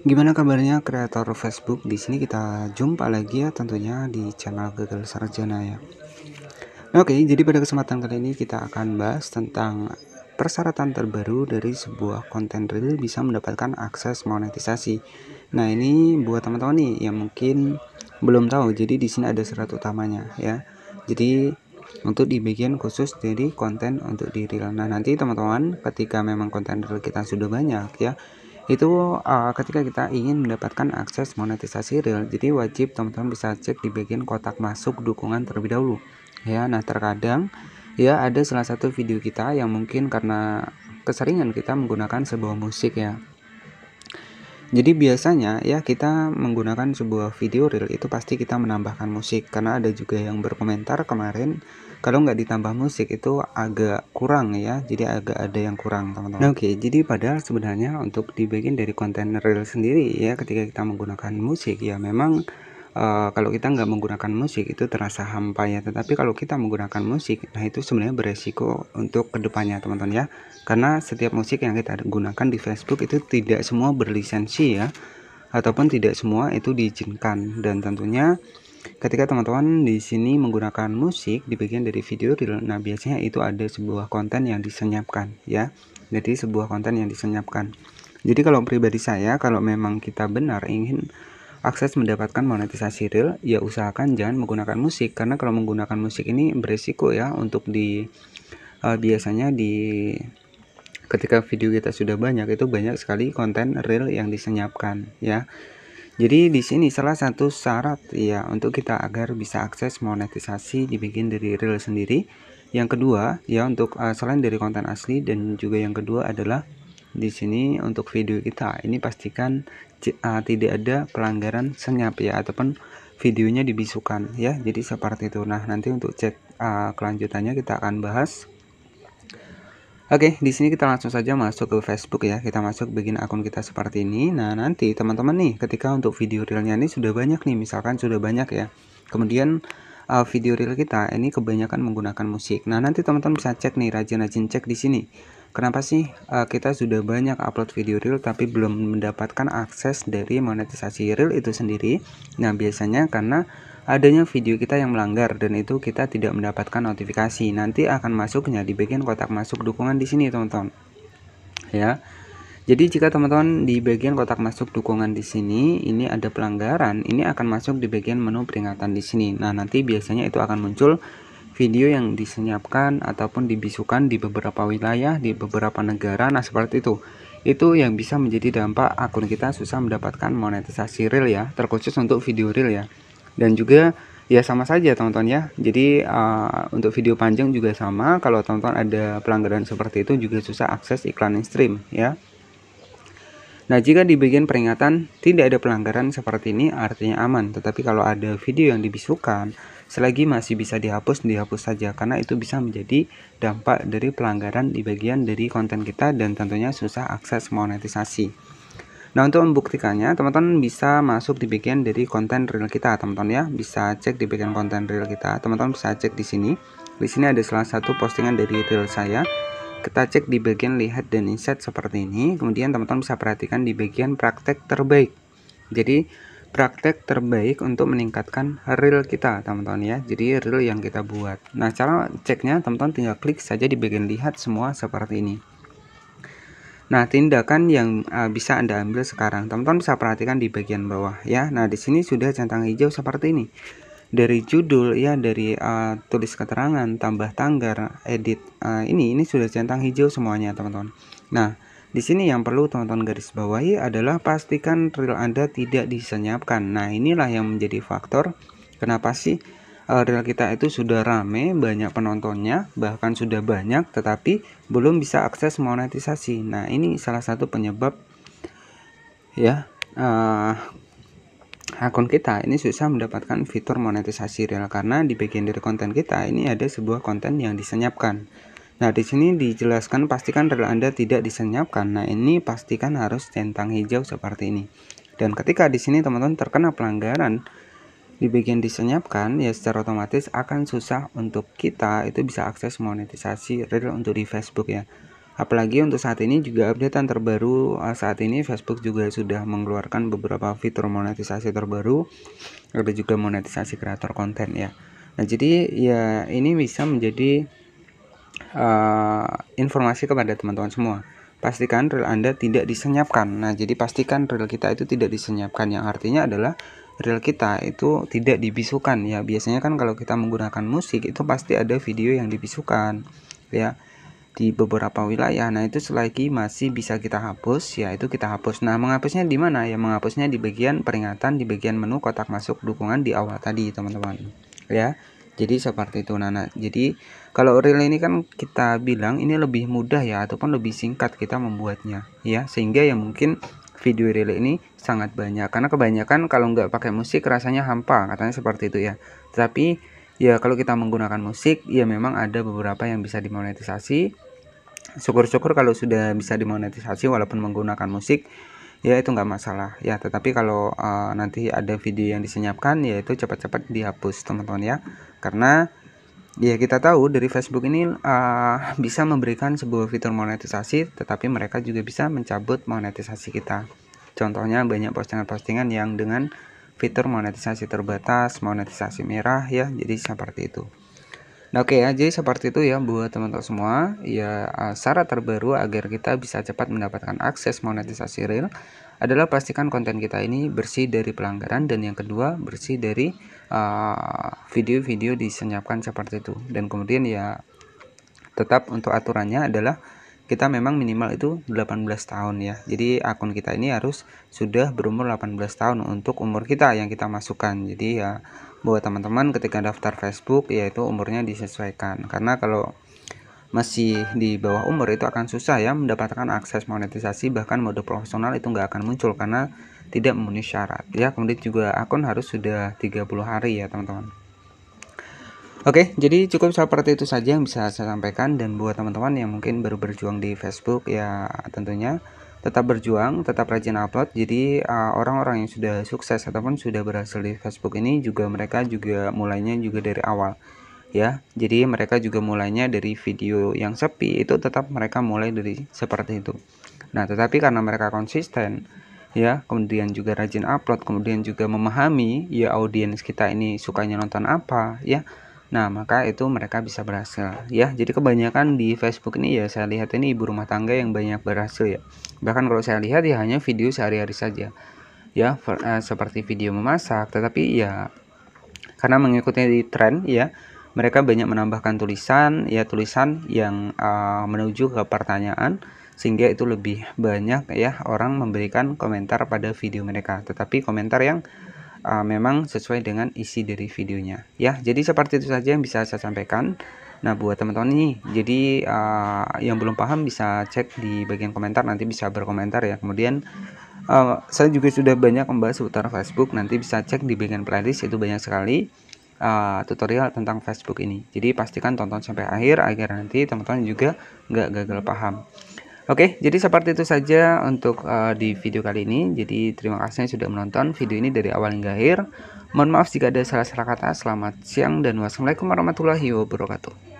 Gimana kabarnya kreator Facebook? Di sini kita jumpa lagi ya tentunya di channel Gagal Sarjana ya. Oke, jadi pada kesempatan kali ini kita akan bahas tentang persyaratan terbaru dari sebuah konten reel bisa mendapatkan akses monetisasi. Nah, ini buat teman-teman nih yang mungkin belum tahu. Jadi di sini ada syarat utamanya ya. Jadi untuk di bagian khusus dari konten untuk di reel. Nah, nanti teman-teman ketika memang konten reel kita sudah banyak ya, itu ketika kita ingin mendapatkan akses monetisasi real, jadi wajib teman-teman bisa cek di bagian kotak masuk dukungan terlebih dahulu ya. Nah, terkadang ya ada salah satu video kita yang mungkin karena keseringan kita menggunakan sebuah musik ya, jadi biasanya ya kita menggunakan sebuah video reel itu pasti kita menambahkan musik, karena ada juga yang berkomentar kemarin kalau nggak ditambah musik itu agak kurang ya, jadi agak ada yang kurang teman-teman. Nah, oke, jadi padahal sebenarnya untuk di bagian dari konten reel sendiri ya, ketika kita menggunakan musik ya memang kalau kita nggak menggunakan musik itu terasa hampa ya, tetapi kalau kita menggunakan musik, nah itu sebenarnya beresiko untuk kedepannya teman-teman ya, karena setiap musik yang kita gunakan di Facebook itu tidak semua berlisensi ya, ataupun tidak semua itu diizinkan. Dan tentunya ketika teman-teman di sini menggunakan musik di bagian dari video reel, nah biasanya itu ada sebuah konten yang disenyapkan ya, jadi sebuah konten yang disenyapkan. Jadi kalau pribadi saya, kalau memang kita benar ingin akses mendapatkan monetisasi real, ya usahakan jangan menggunakan musik, karena kalau menggunakan musik ini beresiko ya untuk biasanya ketika video kita sudah banyak itu banyak sekali konten real yang disenyapkan ya. Jadi di sini salah satu syarat ya untuk kita agar bisa akses monetisasi di bagian dari real sendiri. Yang kedua ya, untuk selain dari konten asli, dan juga yang kedua adalah di sini untuk video kita ini pastikan tidak ada pelanggaran senyap ya, ataupun videonya dibisukan ya, jadi seperti itu. Nah, nanti untuk cek kelanjutannya kita akan bahas. Oke, di sini kita langsung saja masuk ke Facebook ya. Kita masuk bagian akun kita seperti ini. Nah, nanti teman-teman nih ketika untuk video realnya ini sudah banyak nih, misalkan sudah banyak ya, kemudian video reel kita ini kebanyakan menggunakan musik. Nah, nanti teman-teman bisa cek nih, rajin-rajin cek di sini. Kenapa sih kita sudah banyak upload video reel tapi belum mendapatkan akses dari monetisasi reel itu sendiri? Nah, biasanya karena adanya video kita yang melanggar, dan itu kita tidak mendapatkan notifikasi. Nanti akan masuknya di bagian kotak masuk dukungan di sini teman-teman ya. Jadi jika teman-teman di bagian kotak masuk dukungan di sini ini ada pelanggaran, ini akan masuk di bagian menu peringatan di sini. Nah, nanti biasanya itu akan muncul video yang disenyapkan ataupun dibisukan di beberapa wilayah, di beberapa negara. Nah, seperti itu. Itu yang bisa menjadi dampak akun kita susah mendapatkan monetisasi reel ya, terkhusus untuk video reel ya. Dan juga ya sama saja teman-teman ya. Jadi untuk video panjang juga sama, kalau teman-teman ada pelanggaran seperti itu juga susah akses iklan stream ya. Nah, jika di bagian peringatan tidak ada pelanggaran seperti ini artinya aman. Tetapi kalau ada video yang dibisukan, selagi masih bisa dihapus, dihapus saja, karena itu bisa menjadi dampak dari pelanggaran di bagian dari konten kita dan tentunya susah akses monetisasi. Nah, untuk membuktikannya teman-teman bisa masuk di bagian dari konten reel kita teman-teman ya. Bisa cek di bagian konten reel kita. Teman-teman bisa cek di sini. Di sini ada salah satu postingan dari reel saya. Kita cek di bagian lihat dan insight seperti ini. Kemudian teman-teman bisa perhatikan di bagian praktek terbaik. Jadi praktek terbaik untuk meningkatkan reel kita teman-teman ya. Jadi reel yang kita buat. Nah, cara ceknya teman-teman tinggal klik saja di bagian lihat semua seperti ini. Nah, tindakan yang bisa Anda ambil sekarang, teman-teman bisa perhatikan di bagian bawah ya. Nah, di sini sudah centang hijau seperti ini. Dari judul ya, dari tulis keterangan, tambah tanggal, edit, ini sudah centang hijau semuanya teman-teman. Nah, di sini yang perlu teman-teman garis bawahi adalah pastikan reel Anda tidak disenyapkan. Nah, inilah yang menjadi faktor kenapa sih reel kita itu sudah rame, banyak penontonnya, bahkan sudah banyak, tetapi belum bisa akses monetisasi. Nah, ini salah satu penyebab ya akun kita ini susah mendapatkan fitur monetisasi reel, karena di bagian dari konten kita ini ada sebuah konten yang disenyapkan. Nah, di sini dijelaskan pastikan reel Anda tidak disenyapkan. Nah, ini pastikan harus centang hijau seperti ini. Dan ketika di sini teman-teman terkena pelanggaran di bagian disenyapkan ya, secara otomatis akan susah untuk kita itu bisa akses monetisasi reel untuk di Facebook ya. Apalagi untuk saat ini juga updatean terbaru, saat ini Facebook juga sudah mengeluarkan beberapa fitur monetisasi terbaru, ada juga monetisasi kreator konten ya. Nah, jadi ya ini bisa menjadi informasi kepada teman-teman semua. Pastikan reel Anda tidak disenyapkan. Nah, jadi pastikan reel kita itu tidak disenyapkan, yang artinya adalah reel kita itu tidak dibisukan ya. Biasanya kan kalau kita menggunakan musik itu pasti ada video yang dibisukan ya di beberapa wilayah. Nah, itu selagi masih bisa kita hapus, ya itu kita hapus. Nah, menghapusnya di mana? Ya, menghapusnya di bagian peringatan, di bagian menu kotak masuk dukungan di awal tadi, teman-teman. Ya. Jadi seperti itu. Nah, jadi kalau reel ini kan kita bilang ini lebih mudah ya, ataupun lebih singkat kita membuatnya, ya. Sehingga ya mungkin video reel ini sangat banyak. Karena kebanyakan kalau nggak pakai musik rasanya hampa, katanya seperti itu ya. Tapi ya kalau kita menggunakan musik, ya memang ada beberapa yang bisa dimonetisasi. Syukur-syukur kalau sudah bisa dimonetisasi walaupun menggunakan musik, ya itu nggak masalah ya. Tetapi kalau nanti ada video yang disenyapkan, ya itu cepat-cepat dihapus teman-teman ya, karena ya kita tahu dari Facebook ini bisa memberikan sebuah fitur monetisasi, tetapi mereka juga bisa mencabut monetisasi kita. Contohnya banyak postingan-postingan yang dengan fitur monetisasi terbatas, monetisasi merah ya, jadi seperti itu. Nah, oke ya, jadi seperti itu ya buat teman-teman semua. Ya, syarat terbaru agar kita bisa cepat mendapatkan akses monetisasi reel adalah pastikan konten kita ini bersih dari pelanggaran, dan yang kedua bersih dari video-video disenyapkan seperti itu. Dan kemudian ya tetap untuk aturannya adalah kita memang minimal itu 18 tahun ya. Jadi akun kita ini harus sudah berumur 18 tahun untuk umur kita yang kita masukkan. Jadi ya buat teman-teman ketika daftar Facebook yaitu umurnya disesuaikan, karena kalau masih di bawah umur itu akan susah ya mendapatkan akses monetisasi, bahkan mode profesional itu nggak akan muncul karena tidak memenuhi syarat ya. Kemudian juga akun harus sudah 30 hari ya teman-teman. Oke, jadi cukup seperti itu saja yang bisa saya sampaikan. Dan buat teman-teman yang mungkin baru berjuang di Facebook, ya tentunya tetap berjuang, tetap rajin upload. Jadi orang-orang yang sudah sukses ataupun sudah berhasil di Facebook ini juga mereka juga mulainya juga dari awal ya. Jadi mereka juga mulainya dari video yang sepi, itu tetap mereka mulai dari seperti itu. Nah, tetapi karena mereka konsisten ya, kemudian juga rajin upload, kemudian juga memahami ya audiens kita ini sukanya nonton apa ya. Nah, maka itu mereka bisa berhasil ya. Jadi kebanyakan di Facebook ini ya saya lihat ini ibu rumah tangga yang banyak berhasil ya. Bahkan kalau saya lihat ya hanya video sehari-hari saja ya, seperti video memasak, tetapi ya karena mengikuti tren ya, mereka banyak menambahkan tulisan ya, tulisan yang menuju ke pertanyaan, sehingga itu lebih banyak ya orang memberikan komentar pada video mereka, tetapi komentar yang memang sesuai dengan isi dari videonya ya. Jadi seperti itu saja yang bisa saya sampaikan. Nah, buat teman-teman ini, jadi yang belum paham bisa cek di bagian komentar, nanti bisa berkomentar ya. Kemudian saya juga sudah banyak membahas seputar Facebook, nanti bisa cek di bagian playlist, itu banyak sekali tutorial tentang Facebook ini. Jadi pastikan tonton sampai akhir agar nanti teman-teman juga nggak gagal paham. Oke, jadi seperti itu saja untuk di video kali ini. Jadi terima kasih sudah menonton video ini dari awal hingga akhir. Mohon maaf jika ada salah-salah kata. Selamat siang dan wassalamualaikum warahmatullahi wabarakatuh.